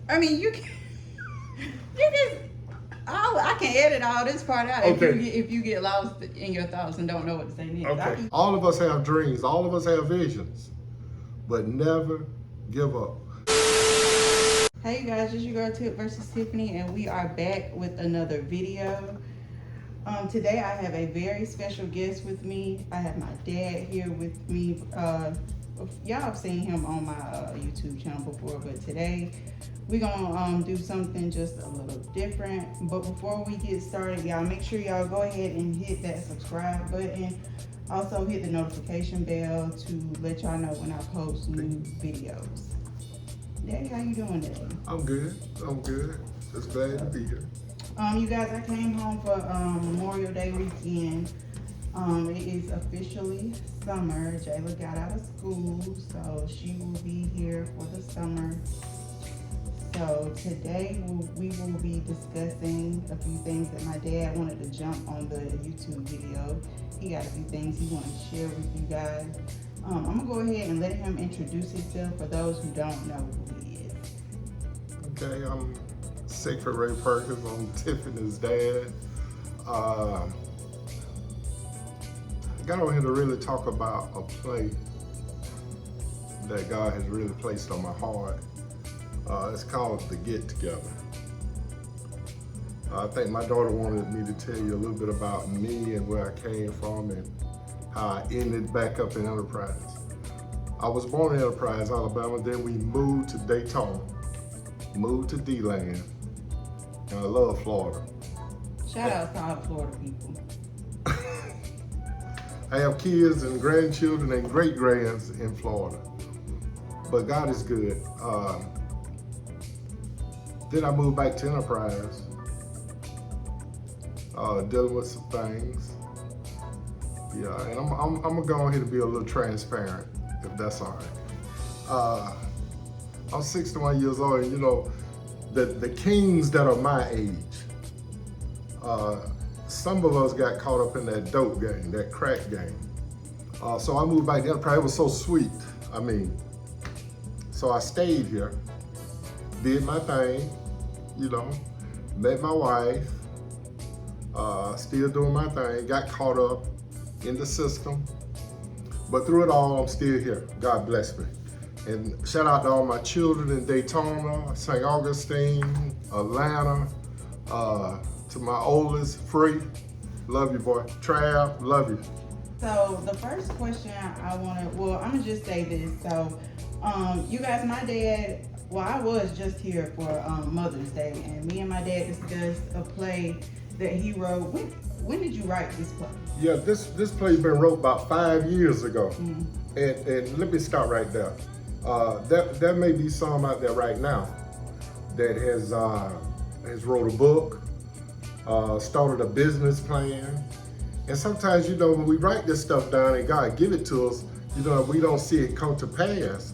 I mean, you can, I can edit all this part out if you get lost in your thoughts and don't know what to say next. Okay. All of us have dreams. All of us have visions, but never give up. Hey you guys, it's your girl Tipvs.Tiffany, and we are back with another video. Today I have a very special guest with me. I have my dad here with me. Y'all have seen him on my YouTube channel before, but today we're gonna do something just a little different. But before we get started, y'all make sure y'all go ahead and hit that subscribe button. Also hit the notification bell to let y'all know when I post new videos. Daddy, how you doing today? I'm good. Just glad to be here. You guys, I came home for Memorial Day weekend. It is officially summer. Jayla got out of school, so she will be here for the summer. So today we will be discussing a few things that my dad wanted to jump on the YouTube video. He got a few things he wanted to share with you guys. I'm gonna go ahead and let him introduce himself for those who don't know who he is. Okay, I'm Siegfried Perkins. I'm Tiffany's dad. I got on here to really talk about a play that God has really placed on my heart. It's called The Get Together. I think my daughter wanted me to tell you a little bit about me and where I came from and how I ended back up in Enterprise. I was born in Enterprise, Alabama, then we moved to Daytona, moved to D-Land, and I love Florida. Shout out to all the Florida people. I have kids and grandchildren and great-grands in Florida, but God is good. Then I moved back to Enterprise, dealing with some things. Yeah, and I'm gonna go ahead and be a little transparent, if that's all right. I'm 61 years old, and you know, the kings that are my age, some of us got caught up in that dope game, that crack game. So I moved back to Enterprise. It was so sweet. I mean, so I stayed here, did my thing, you know, met my wife, still doing my thing, got caught up in the system. But through it all, I'm still here. God bless me. And shout out to all my children in Daytona, St. Augustine, Atlanta, to my oldest, Free. Love you, boy. Trav, love you. So the first question I I'm gonna just say this. So you guys, my dad, I was just here for Mother's Day, and me and my dad discussed a play that he wrote. When did you write this play? Yeah, this play been wrote about 5 years ago. Mm-hmm. And let me start right there. There may be some out there right now that has wrote a book, started a business plan. And sometimes, you know, when we write this stuff down and God give it to us, you know, we don't see it come to pass.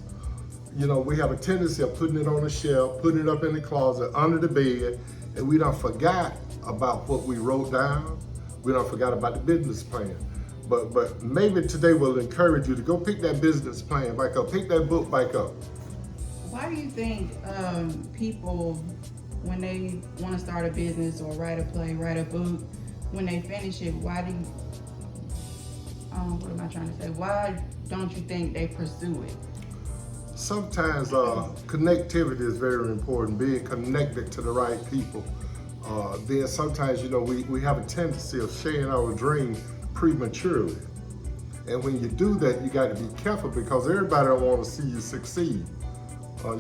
You know, we have a tendency of putting it on a shelf, putting it up in the closet, under the bed, and we don't forgot about what we wrote down. We don't forgot about the business plan. But maybe today will encourage you to go pick that business plan back up, pick that book back up. Why do you think people, when they want to start a business or write a play, write a book, when they finish it, why don't you think they pursue it? Sometimes connectivity is very important, being connected to the right people. Then sometimes, you know, we have a tendency of sharing our dream prematurely. And when you do that, you got to be careful because everybody don't want to see you succeed. Some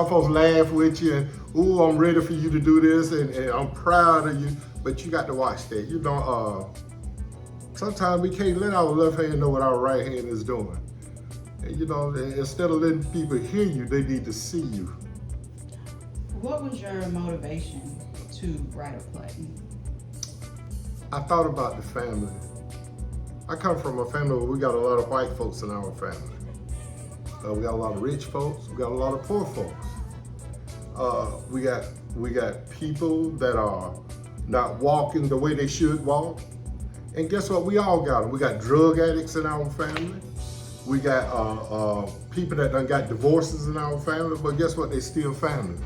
folks laugh with you and, ooh, I'm ready for you to do this and I'm proud of you, but you got to watch that. You know, sometimes we can't let our left hand know what our right hand is doing. And, you know, instead of letting people hear you, they need to see you. What was your motivation to write a play? I thought about the family. I come from a family where we got a lot of white folks in our family. We got a lot of rich folks. We got a lot of poor folks. We got people that are not walking the way they should walk. And guess what? We all got them. We got drug addicts in our family. We got people that done got divorces in our family, but guess what? They still family.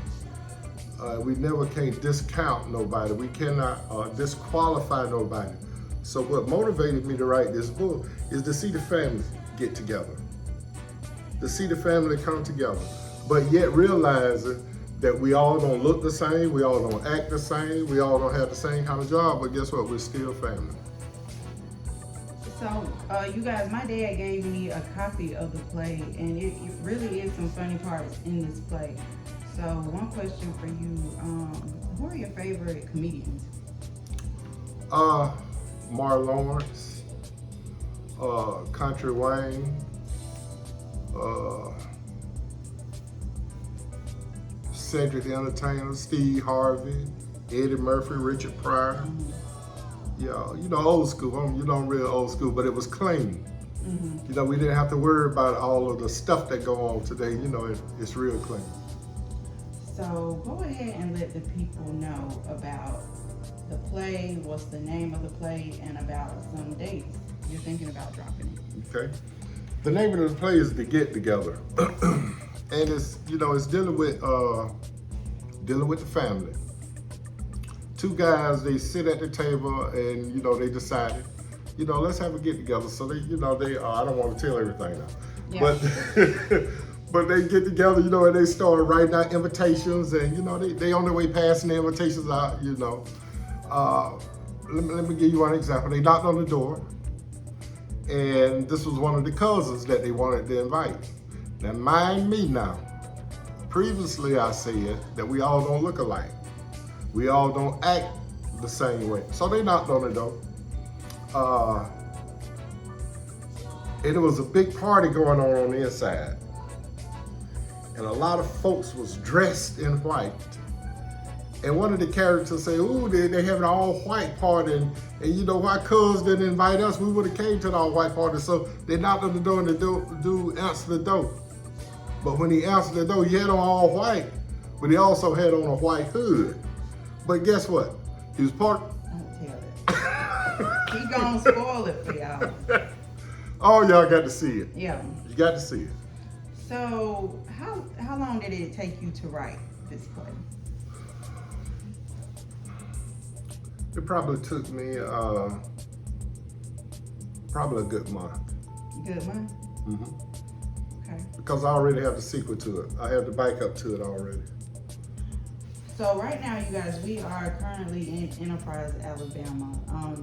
We never can discount nobody. We cannot disqualify nobody. So what motivated me to write this book is to see the family get together, to see the family come together, but yet realizing that we all don't look the same, we all don't act the same, we all don't have the same kind of job, but guess what? We're still family. So, you guys, my dad gave me a copy of the play, and it really is some funny parts in this play. So, one question for you, who are your favorite comedians? Mar Lawrence, Country Wayne, Cedric the Entertainer, Steve Harvey, Eddie Murphy, Richard Pryor. Mm-hmm. Yeah, you know, old school. You know, real old school, but it was clean. Mm-hmm. You know, we didn't have to worry about all of the stuff that go on today. You know, it's real clean. So go ahead and let the people know about the play, what's the name of the play, and about some dates you're thinking about dropping it. Okay. The name of the play is The Get Together. And it's, you know, it's dealing with the family. Two guys, they sit at the table and, you know, they decided, you know, let's have a get together. So they, you know, I don't want to tell everything now, Yeah. but they get together, you know, and they started writing out invitations, and, you know, they on their way passing the invitations out, you know. Let me give you one example. They knocked on the door, and this was one of the cousins that they wanted to invite. Now, mind me now, previously I said that we all don't look alike. We all don't act the same way. So they knocked on the door. And it was a big party going on the inside. And a lot of folks was dressed in white. And one of the characters said, ooh, they having an all white party. And you know, why cuz didn't invite us, we would have came to the all white party. So they knocked on the door, and the dude answered the door. But when he answered the door, he had on all white, but he also had on a white hood. But guess what? He was part. Don't tell it. He gonna spoil it for y'all. Oh, y'all got to see it. Yeah. You got to see it. So how long did it take you to write this play? It probably took me probably a good month. Good month? Mm-hmm. Okay. Because I already have the sequel to it. I have the backup to it already. So right now, you guys, we are currently in Enterprise, Alabama. I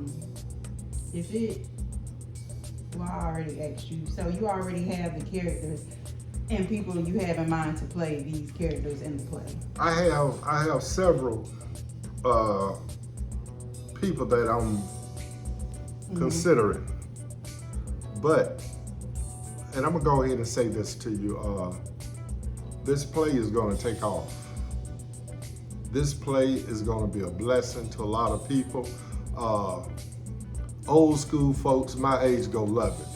already asked you. So you already have the characters and people you have in mind to play these characters in the play. I have several people that I'm considering, but, and I'm gonna go ahead and say this to you, this play is gonna take off. This play is gonna be a blessing to a lot of people. Old school folks my age gonna love it.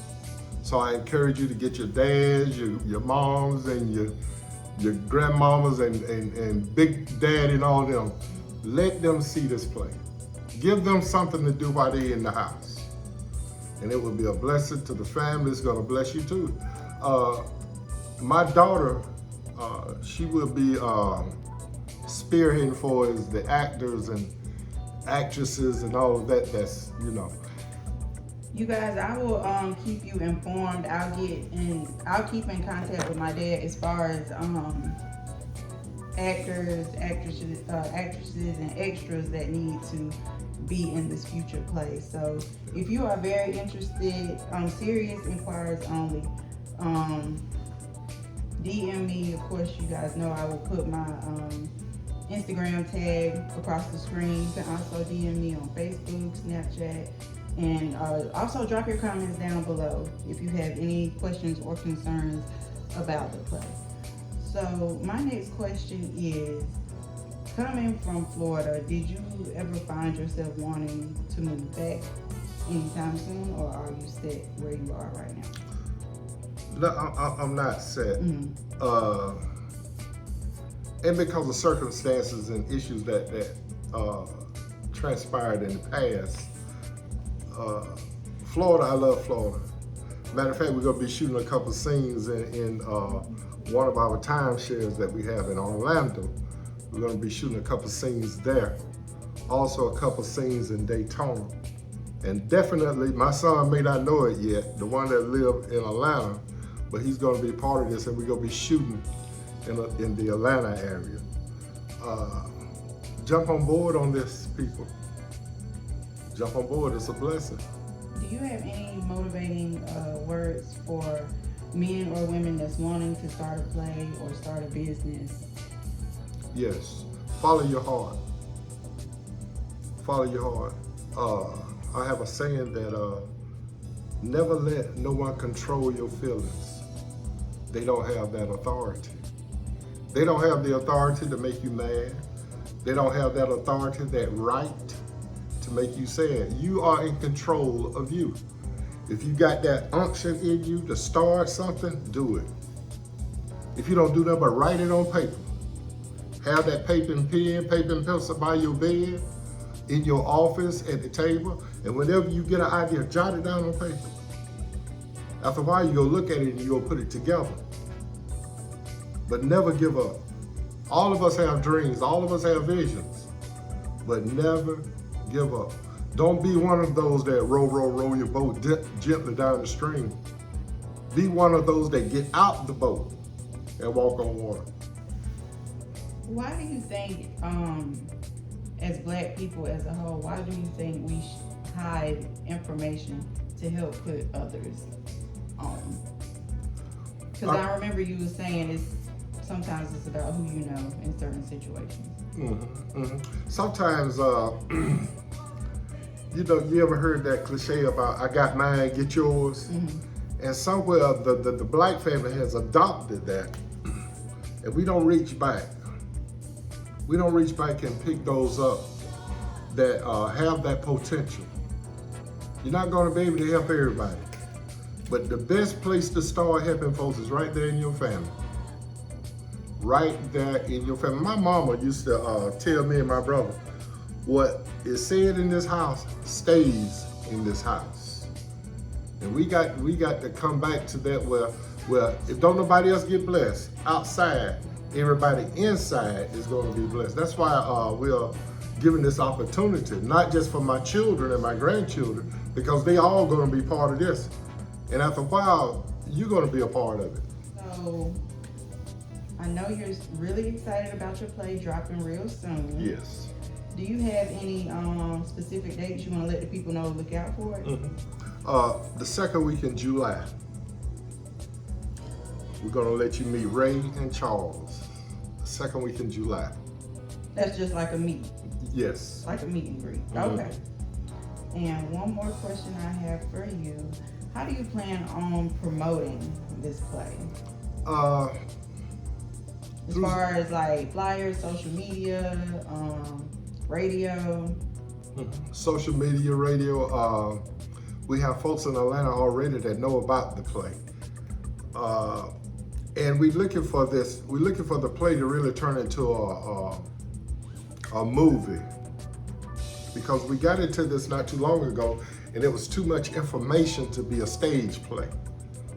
So I encourage you to get your dads, your moms, and your grandmamas and big daddy and all them. Let them see this play. Give them something to do while they're in the house. And it will be a blessing to the family. It's gonna bless you too. My daughter, she will be spearheading for is the actors and actresses and all of that. That's, you know. You guys, I will keep you informed. I'll keep in contact with my dad as far as actors, actresses, and extras that need to be in this future play. So if you are very interested, serious inquiries only, DM me. Of course, you guys know I will put my Instagram tag across the screen. You can also DM me on Facebook, Snapchat, and also drop your comments down below if you have any questions or concerns about the play. So my next question is, coming from Florida, did you ever find yourself wanting to move back anytime soon, or are you set where you are right now? No, I'm not set. Mm-hmm. And because of circumstances and issues that transpired in the past, Florida, I love Florida. Matter of fact, we're gonna be shooting a couple scenes in one of our timeshares that we have in Orlando. We're gonna be shooting a couple scenes there. Also a couple scenes in Daytona. And definitely, my son may not know it yet, the one that lived in Atlanta, but he's gonna be part of this, and we're gonna be shooting in the Atlanta area. Jump on board on this, people. Jump on board, it's a blessing. Do you have any motivating words for men or women that's wanting to start a play or start a business? Yes, follow your heart. Follow your heart. I have a saying that never let no one control your feelings. They don't have that authority. They don't have the authority to make you mad. They don't have that authority, that right to make you sad. You are in control of you. If you got that unction in you to start something, do it. If you don't do nothing but write it on paper, have that paper and pen, paper and pencil by your bed, in your office, at the table, and whenever you get an idea, jot it down on paper. After a while, you'll look at it and you'll put it together. But never give up. All of us have dreams, all of us have visions, but never give up. Don't be one of those that row your boat gently down the stream. Be one of those that get out the boat and walk on water. Why do you think, as Black people as a whole, why do you think we hide information to help put others on? Because I remember you were saying sometimes it's about who you know in certain situations. Sometimes, you ever heard that cliche about, I got mine, get yours? And somewhere the Black family has adopted that, and we don't reach back. We don't reach back and pick those up that have that potential. You're not gonna be able to help everybody, but the best place to start helping folks is right there in your family. Right there in your family. My mama used to tell me and my brother, what is said in this house stays in this house. And we got to come back to that where if don't nobody else get blessed outside, everybody inside is going to be blessed. That's why we're giving this opportunity, not just for my children and my grandchildren, because they all going to be part of this. And after a while, you're going to be a part of it. So, I know you're really excited about your play dropping real soon. Yes. Do you have any specific dates you want to let the people know to look out for it? The second week in July. We're gonna let you meet Ray and Charles. The second week in July. That's just like a meet. Yes. Like a meet and greet. Okay. And one more question I have for you. How do you plan on promoting this play? As far as like flyers, social media, radio. Social media, radio. We have folks in Atlanta already that know about the play. And we're looking for this. We're looking for the play to really turn into a movie, because we got into this not too long ago, and it was too much information to be a stage play.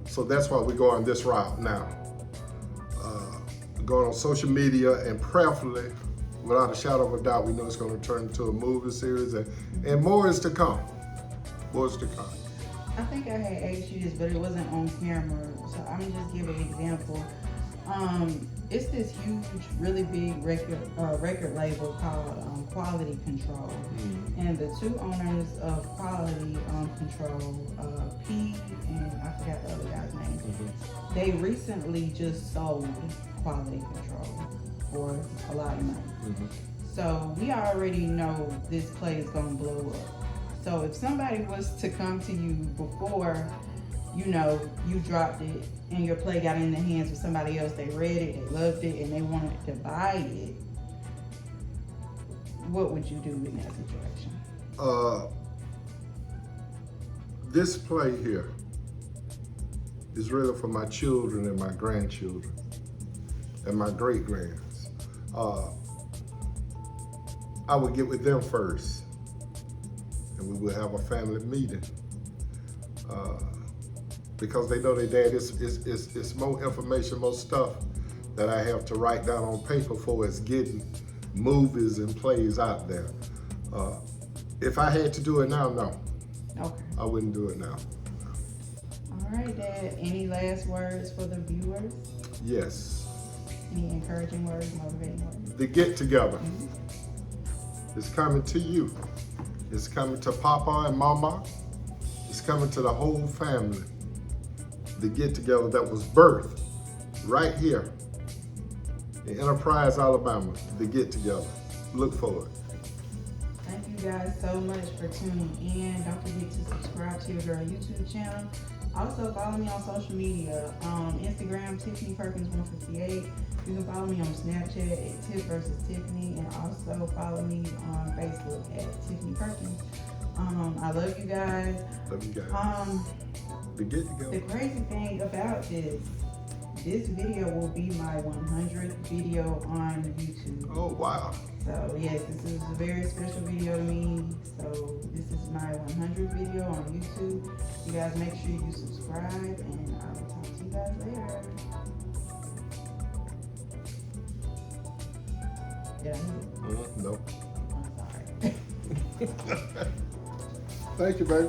So that's why we're going this route now. Going on social media, and prayerfully, without a shadow of a doubt, we know it's going to turn into a movie series, and more is to come. More is to come. I think I had asked you this, but it wasn't on camera, so I'm gonna just give an example. It's this huge, really big record label called Quality Control, and the two owners of Quality Control, P and I forgot the other guy's name. They recently just sold Quality Control for a lot of money. So we already know this play is gonna blow up. So if somebody was to come to you before, you dropped it and your play got in the hands of somebody else, they read it, they loved it, and they wanted to buy it, what would you do in that situation? This play here is really for my children and my grandchildren and my great-grands. I would get with them first, and we would have a family meeting. because they know their dad. It's more information, more stuff that I have to write down on paper for it's getting movies and plays out there. If I had to do it now, no. Okay. I wouldn't do it now. All right, Dad. Any last words for the viewers? Yes. Any encouraging words, motivating words? The get together is coming to you. It's coming to Papa and Mama. It's coming to the whole family. The get together that was birthed right here in Enterprise, Alabama. The get together. Look forward. Thank you guys so much for tuning in. Don't forget to subscribe to your girl YouTube channel. Also follow me on social media. Instagram, Tiffany Perkins 158. You can follow me on Snapchat at Tipvs.Tiffany, and also follow me on Facebook at Tiffany Perkins. I love you guys. Love you guys. The get together. The crazy thing about this video will be my 100th video on YouTube. Oh, wow. So yes, this is a very special video to me. So this is my 100th video on YouTube. You guys make sure you subscribe, and I will talk to you guys later. Did I hit it? No. I'm sorry. Thank you, baby.